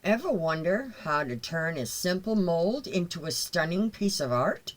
Ever wonder how to turn a simple mold into a stunning piece of art?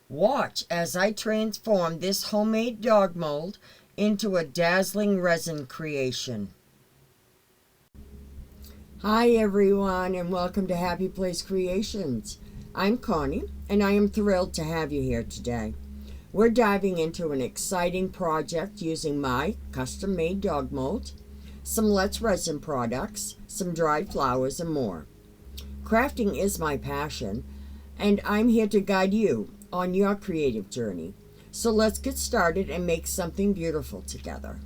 Watch as I transform this homemade dog mold into a dazzling resin creation. Hi everyone, and welcome to Happy Place Creations. I'm Connie and I am thrilled to have you here today. We're diving into an exciting project using my custom-made dog mold, some Let's Resin products, some dried flowers, and more. Crafting is my passion, and I'm here to guide you on your creative journey. So let's get started and make something beautiful together.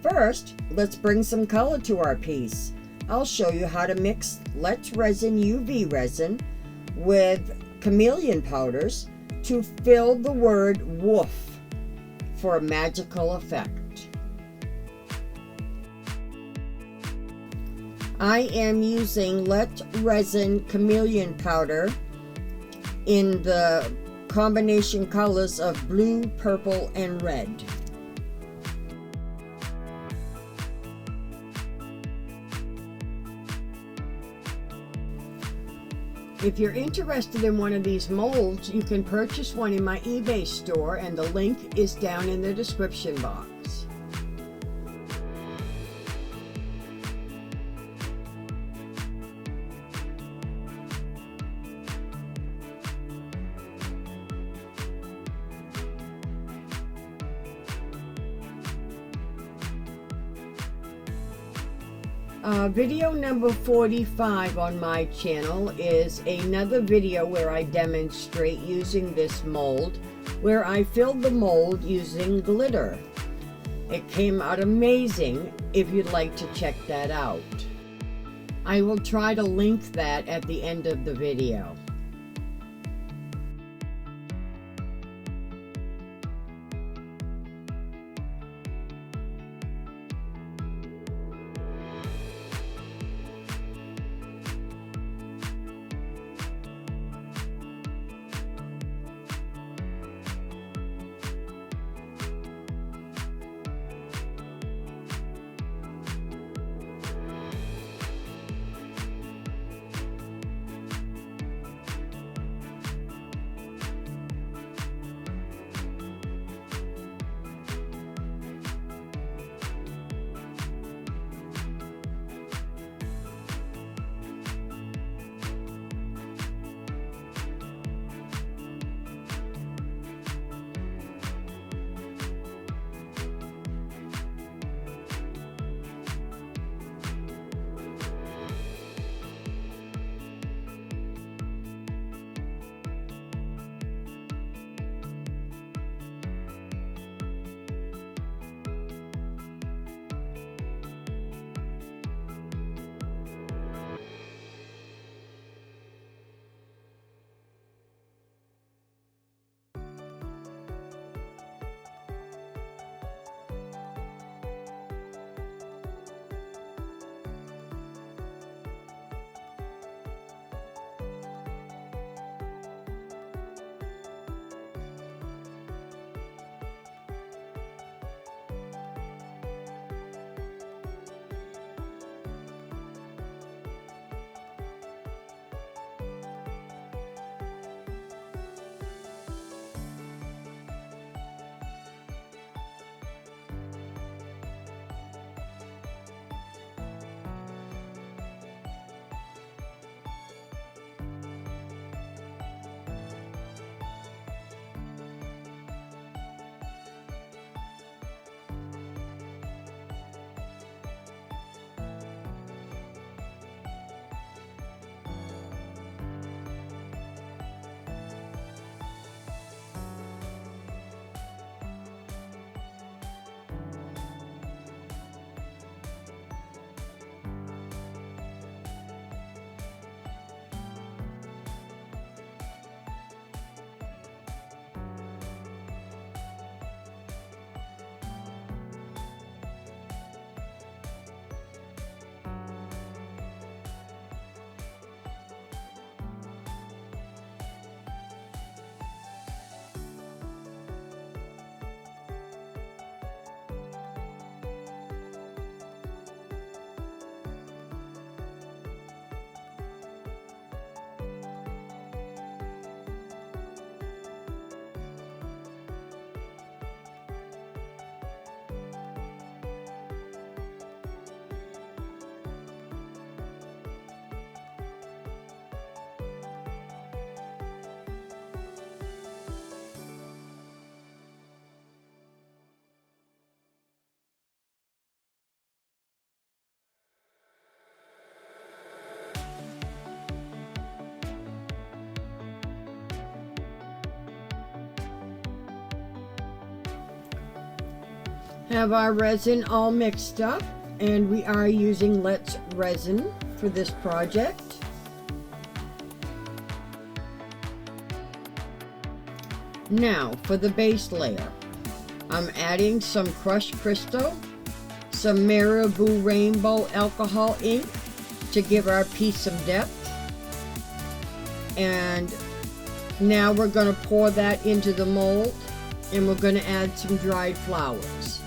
First, let's bring some color to our piece. I'll show you how to mix Let's Resin UV resin with chameleon powders to fill the word woof for a magical effect. I am using Let's Resin chameleon powder in the combination colors of blue, purple, and red. If you're interested in one of these molds, you can purchase one in my eBay store, and the link is down in the description box. Video number 45 on my channel is another video where I demonstrate using this mold, where I filled the mold using glitter. It came out amazing if you'd like to check that out. I will try to link that at the end of the video. Have our resin all mixed up, and we are using Let's Resin for this project. Now for the base layer, I'm adding some crushed crystal, some Marabou Rainbow alcohol ink to give our piece some depth, and now we're going to pour that into the mold, and we're going to add some dried flowers.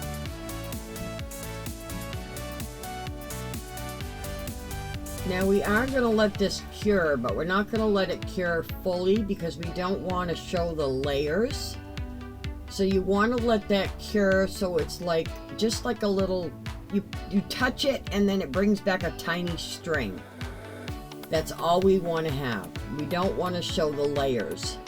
Now we are going to let this cure, but we're not going to let it cure fully because we don't want to show the layers. So you want to let that cure so it's like just like a little, you touch it and then it brings back a tiny string. That's all we want to have. We don't want to show the layers.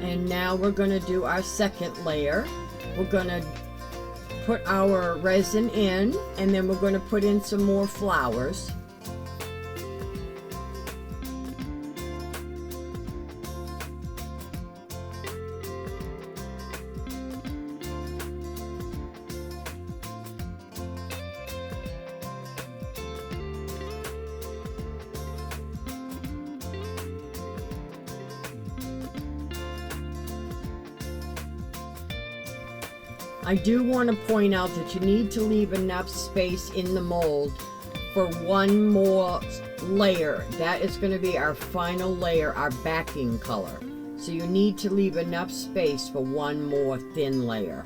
And now we're going to do our second layer. We're going to put our resin in, and then we're going to put in some more flowers. I do want to point out that you need to leave enough space in the mold for one more layer. That is going to be our final layer, our backing color. So you need to leave enough space for one more thin layer.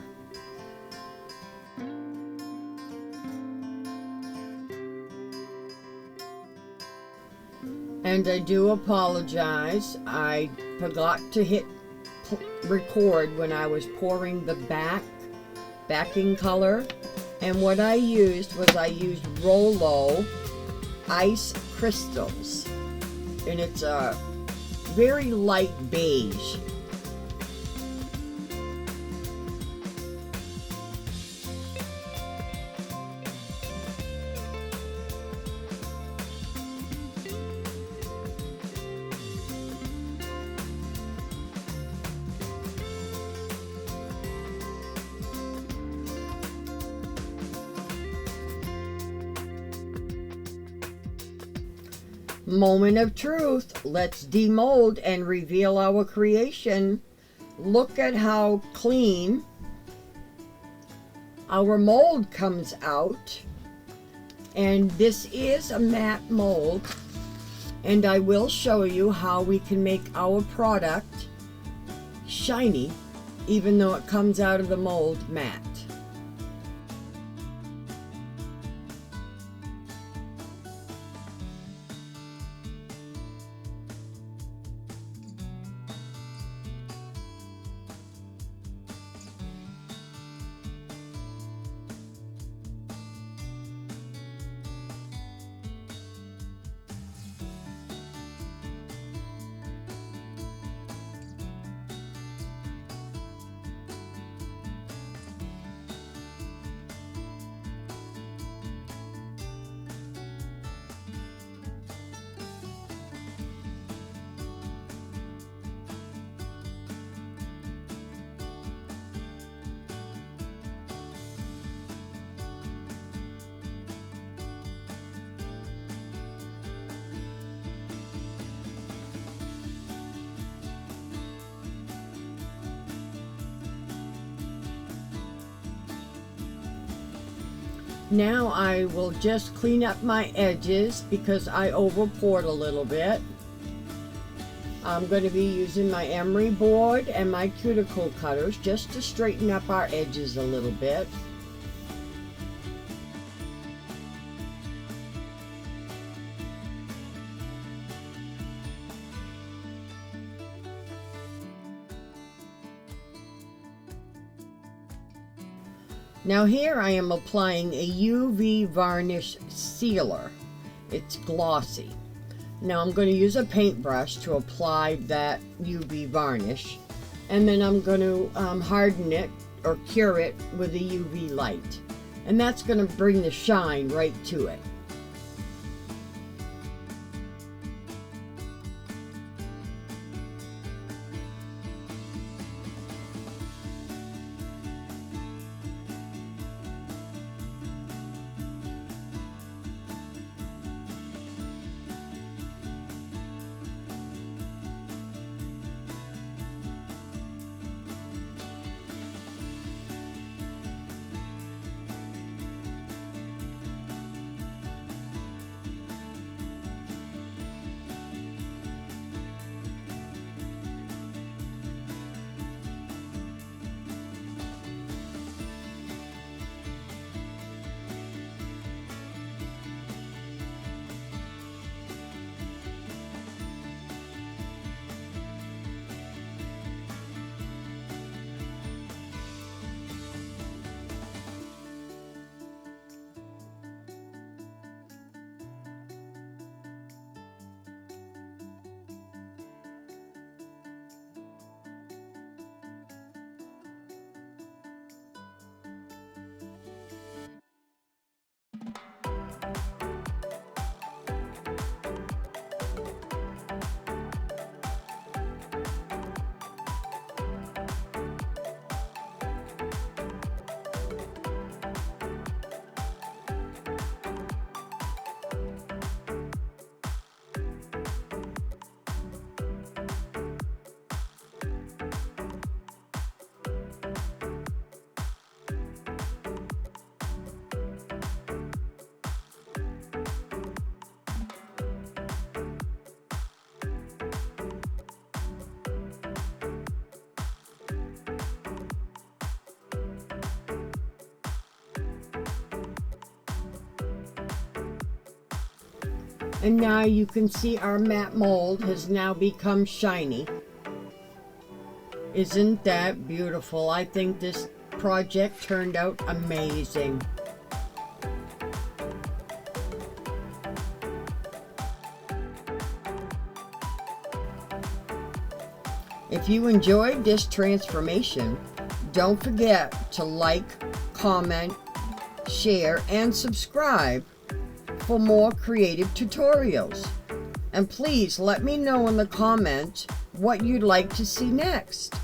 And I do apologize. I forgot to hit record when I was pouring the backing color, and what I used was Rolo ice crystals, and it's a very light beige. Moment of truth. Let's demold and reveal our creation. Look at how clean our mold comes out. And this is a matte mold. And I will show you how we can make our product shiny even though it comes out of the mold matte. Now I will just clean up my edges because I over poured a little bit. I'm going to be using my emery board and my cuticle cutters just to straighten up our edges a little bit. Now here I am applying a UV varnish sealer. It's glossy. Now I'm going to use a paintbrush to apply that UV varnish, and then I'm going to harden it or cure it with a UV light. And that's going to bring the shine right to it. And now you can see our matte mold has now become shiny. Isn't that beautiful? I think this project turned out amazing. If you enjoyed this transformation, don't forget to like, comment, share, and subscribe for more creative tutorials. And please let me know in the comments what you'd like to see next.